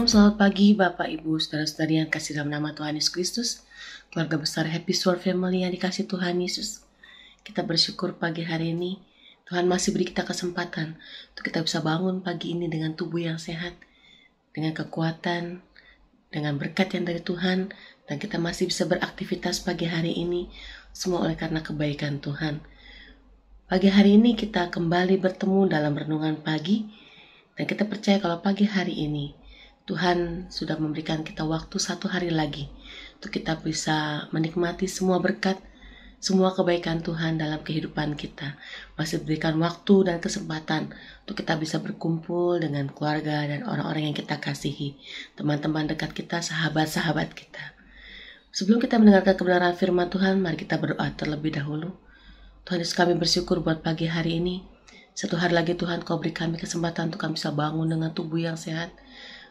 selamat pagi Bapak, Ibu, Saudara-saudari yang kasih dalam nama Tuhan Yesus Kristus, keluarga besar Happy Soul Family yang dikasih Tuhan Yesus. Kita bersyukur pagi hari ini, Tuhan masih beri kita kesempatan untuk kita bisa bangun pagi ini dengan tubuh yang sehat, dengan kekuatan, dengan berkat yang dari Tuhan, dan kita masih bisa beraktivitas pagi hari ini, semua oleh karena kebaikan Tuhan. Pagi hari ini kita kembali bertemu dalam renungan pagi, dan kita percaya kalau pagi hari ini Tuhan sudah memberikan kita waktu satu hari lagi untuk kita bisa menikmati semua berkat, semua kebaikan Tuhan dalam kehidupan kita. Masih berikan waktu dan kesempatan untuk kita bisa berkumpul dengan keluarga dan orang-orang yang kita kasihi, teman-teman dekat kita, sahabat-sahabat kita. Sebelum kita mendengarkan kebenaran firman Tuhan, mari kita berdoa terlebih dahulu. Tuhan Yesus, kami bersyukur buat pagi hari ini. Satu hari lagi Tuhan, Kau beri kami kesempatan untuk kami bisa bangun dengan tubuh yang sehat,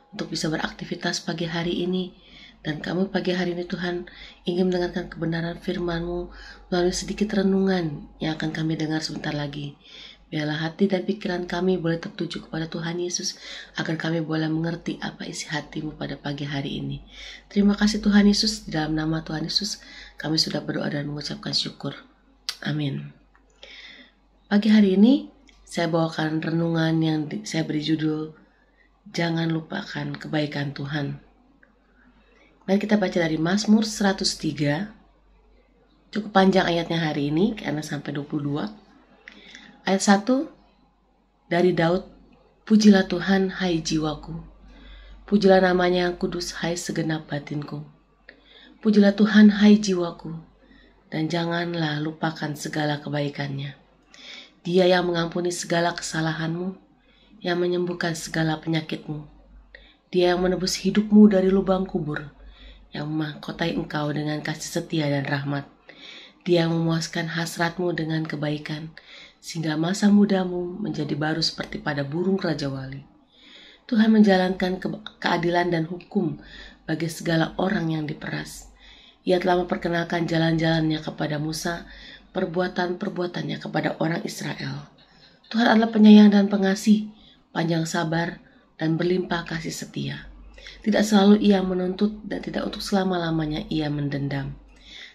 untuk bisa beraktivitas pagi hari ini. Dan kami pagi hari ini Tuhan ingin mendengarkan kebenaran firman-Mu melalui sedikit renungan yang akan kami dengar sebentar lagi. Biarlah hati dan pikiran kami boleh tertuju kepada Tuhan Yesus, agar kami boleh mengerti apa isi hati-Mu pada pagi hari ini. Terima kasih Tuhan Yesus, di dalam nama Tuhan Yesus kami sudah berdoa dan mengucapkan syukur. Amin. Pagi hari ini saya bawakan renungan yang saya beri judul Jangan Lupakan Kebaikan Tuhan. Mari kita baca dari Mazmur 103. Cukup panjang ayatnya hari ini karena sampai 22. Ayat 1 dari Daud, Pujilah Tuhan, hai jiwaku. Pujilah namanya yang kudus, hai segenap batinku. Pujilah Tuhan, hai jiwaku, dan janganlah lupakan segala kebaikannya. Dia yang mengampuni segala kesalahanmu, yang menyembuhkan segala penyakitmu. Dia yang menebus hidupmu dari lubang kubur, yang memahkotai engkau dengan kasih setia dan rahmat. Dia yang memuaskan hasratmu dengan kebaikan, sehingga masa mudamu menjadi baru seperti pada burung raja wali. Tuhan menjalankan keadilan dan hukum bagi segala orang yang diperas. Ia telah memperkenalkan jalan-jalannya kepada Musa, perbuatan-perbuatannya kepada orang Israel. Tuhan adalah penyayang dan pengasih, panjang sabar, dan berlimpah kasih setia. Tidak selalu ia menuntut dan tidak untuk selama-lamanya ia mendendam.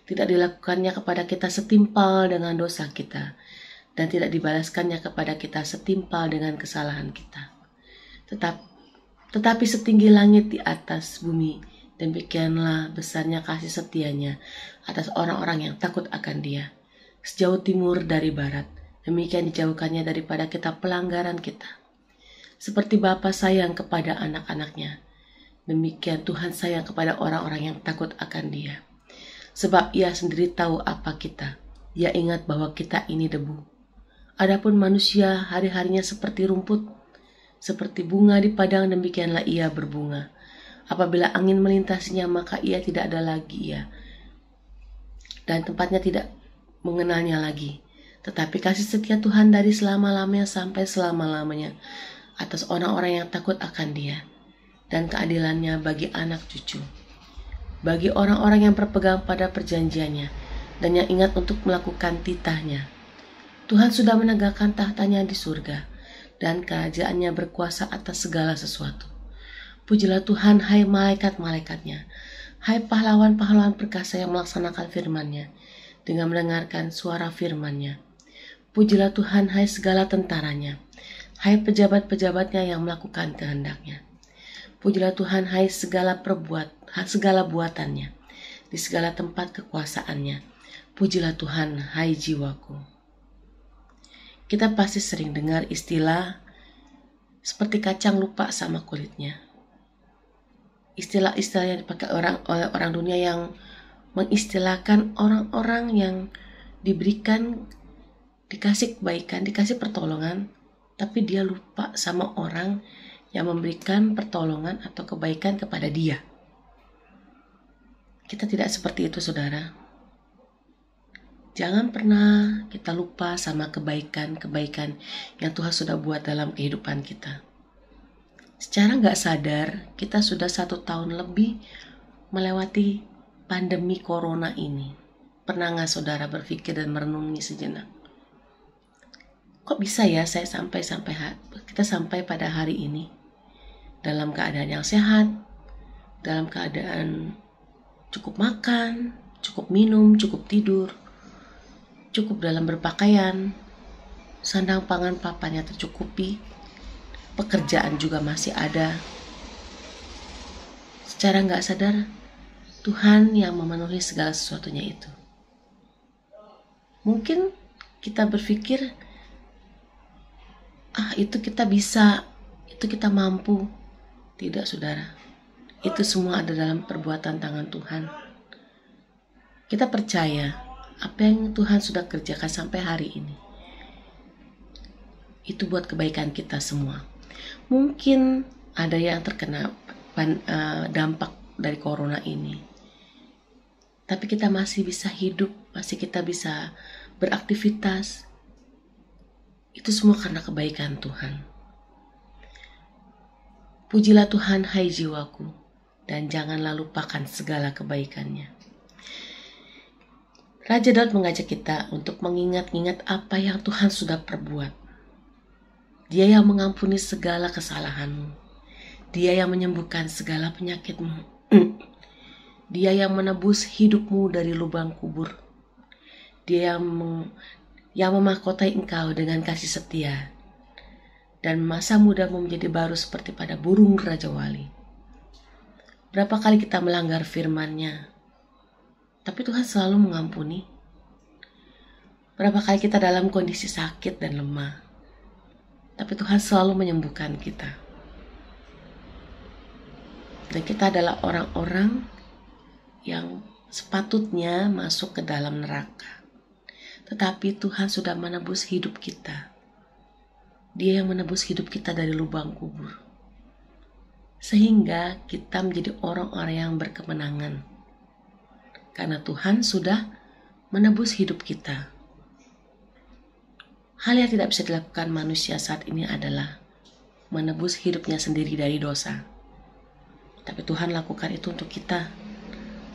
Tidak dilakukannya kepada kita setimpal dengan dosa kita, dan tidak dibalaskannya kepada kita setimpal dengan kesalahan kita. Tetapi setinggi langit di atas bumi, demikianlah besarnya kasih setianya atas orang-orang yang takut akan Dia. Sejauh timur dari barat, demikian dijauhkannya daripada kita pelanggaran kita. Seperti Bapa sayang kepada anak-anaknya, demikian Tuhan sayang kepada orang-orang yang takut akan Dia. Sebab Ia sendiri tahu apa kita. Ia ingat bahwa kita ini debu. Adapun manusia hari-harinya seperti rumput, seperti bunga di padang, demikianlah ia berbunga. Apabila angin melintasinya, maka ia tidak ada lagi ia, dan tempatnya tidak mengenalnya lagi. Tetapi kasih setia Tuhan dari selama-lamanya sampai selama-lamanya atas orang-orang yang takut akan Dia, dan keadilannya bagi anak cucu, bagi orang-orang yang berpegang pada perjanjiannya dan yang ingat untuk melakukan titahnya. Tuhan sudah menegakkan tahtanya di surga, dan kerajaannya berkuasa atas segala sesuatu. Pujilah Tuhan, hai malaikat-malaikatnya, hai pahlawan-pahlawan perkasa yang melaksanakan firman-Nya dengan mendengarkan suara firman-Nya. Pujilah Tuhan, hai segala tentaranya, hai pejabat-pejabatnya yang melakukan kehendak-Nya. Pujilah Tuhan, hai segala buatannya, di segala tempat kekuasaan-Nya. Pujilah Tuhan, hai jiwaku. Kita pasti sering dengar istilah seperti kacang lupa sama kulitnya. Istilah-istilah yang dipakai oleh orang dunia yang mengistilahkan orang-orang yang dikasih kebaikan, dikasih pertolongan, tapi dia lupa sama orang yang memberikan pertolongan atau kebaikan kepada dia. Kita tidak seperti itu, saudara. Jangan pernah kita lupa sama kebaikan-kebaikan yang Tuhan sudah buat dalam kehidupan kita. Secara gak sadar, kita sudah 1 tahun lebih melewati pandemi corona ini. Pernah gak saudara berpikir dan merenungi sejenak? Kok bisa ya kita sampai pada hari ini? dalam keadaan yang sehat, dalam keadaan cukup makan, cukup minum, cukup tidur, cukup dalam berpakaian, sandang pangan papannya tercukupi, pekerjaan juga masih ada. Secara nggak sadar, Tuhan yang memenuhi segala sesuatunya itu. Mungkin kita berpikir, itu kita bisa, itu kita mampu. Tidak, saudara. Itu semua ada dalam perbuatan tangan Tuhan. Kita percaya apa yang Tuhan sudah kerjakan sampai hari ini, itu buat kebaikan kita semua. Mungkin ada yang terkena dampak dari corona ini, tapi kita masih bisa hidup, masih kita bisa beraktivitas. Itu semua karena kebaikan Tuhan. Pujilah Tuhan, hai jiwaku, dan janganlah lupakan segala kebaikannya. Raja Daud mengajak kita untuk mengingat-ingat apa yang Tuhan sudah perbuat. Dia yang mengampuni segala kesalahanmu. Dia yang menyembuhkan segala penyakitmu. Dia yang menebus hidupmu dari lubang kubur. Dia yang memahkotai engkau dengan kasih setia. Dan masa mudamu menjadi baru seperti pada burung Raja Wali. Berapa kali kita melanggar firman-Nya, tapi Tuhan selalu mengampuni. Berapa kali kita dalam kondisi sakit dan lemah, tapi Tuhan selalu menyembuhkan kita. Dan kita adalah orang-orang yang sepatutnya masuk ke dalam neraka. Tetapi Tuhan sudah menebus hidup kita. Dia yang menebus hidup kita dari lubang kubur. Sehingga kita menjadi orang-orang yang berkemenangan. Karena Tuhan sudah menebus hidup kita. Hal yang tidak bisa dilakukan manusia saat ini adalah menebus hidupnya sendiri dari dosa. Tapi Tuhan lakukan itu untuk kita,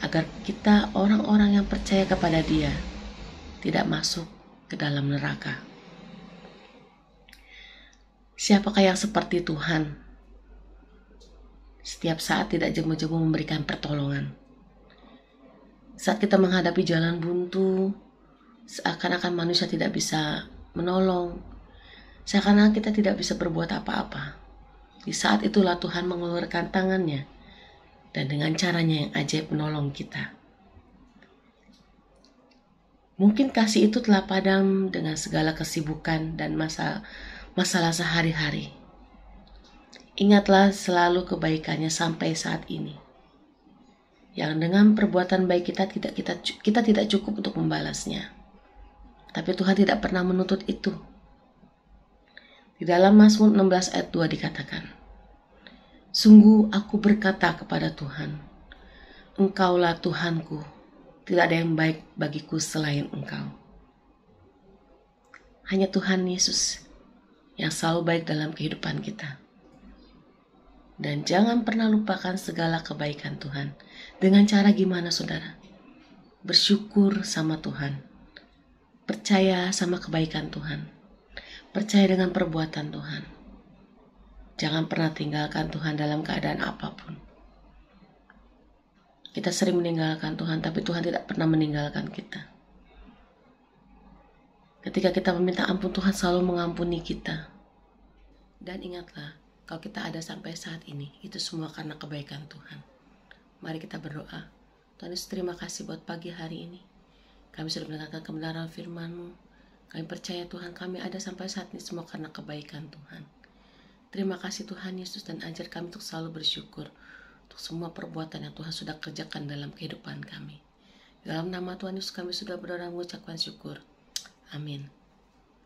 agar kita orang-orang yang percaya kepada Dia tidak masuk ke dalam neraka. Siapakah yang seperti Tuhan? Setiap saat tidak jemu-jemu memberikan pertolongan. Saat kita menghadapi jalan buntu, seakan-akan manusia tidak bisa menolong, seakan-akan kita tidak bisa berbuat apa-apa. Di saat itulah Tuhan mengeluarkan tangannya, dan dengan caranya yang ajaib menolong kita. Mungkin kasih itu telah padam dengan segala kesibukan dan masalah sehari-hari. Ingatlah selalu kebaikannya sampai saat ini. Yang dengan perbuatan baik kita tidak cukup untuk membalasnya. Tapi Tuhan tidak pernah menuntut itu. Di dalam Mazmur 16 ayat 2 dikatakan, sungguh aku berkata kepada Tuhan, Engkaulah Tuhanku, tidak ada yang baik bagiku selain Engkau. Hanya Tuhan Yesus yang selalu baik dalam kehidupan kita. Dan jangan pernah lupakan segala kebaikan Tuhan. Dengan cara gimana, saudara? Bersyukur sama Tuhan. Percaya sama kebaikan Tuhan. Percaya dengan perbuatan Tuhan. Jangan pernah tinggalkan Tuhan dalam keadaan apapun. Kita sering meninggalkan Tuhan, tapi Tuhan tidak pernah meninggalkan kita. Ketika kita meminta ampun, Tuhan selalu mengampuni kita. Dan ingatlah, kalau kita ada sampai saat ini, itu semua karena kebaikan Tuhan. Mari kita berdoa. Tuhan Yesus, terima kasih buat pagi hari ini. Kami sudah mendengarkan kebenaran firman-Mu. Kami percaya Tuhan, kami ada sampai saat ini semua karena kebaikan Tuhan. Terima kasih Tuhan Yesus, dan ajar kami untuk selalu bersyukur untuk semua perbuatan yang Tuhan sudah kerjakan dalam kehidupan kami. Dalam nama Tuhan Yesus kami sudah berdoa mengucapkan syukur. Amin.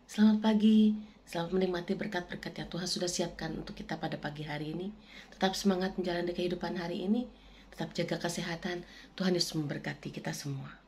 Selamat pagi, selamat menikmati berkat-berkat yang Tuhan sudah siapkan untuk kita pada pagi hari ini. Tetap semangat menjalani kehidupan hari ini, tetap jaga kesehatan. Tuhan Yesus memberkati kita semua.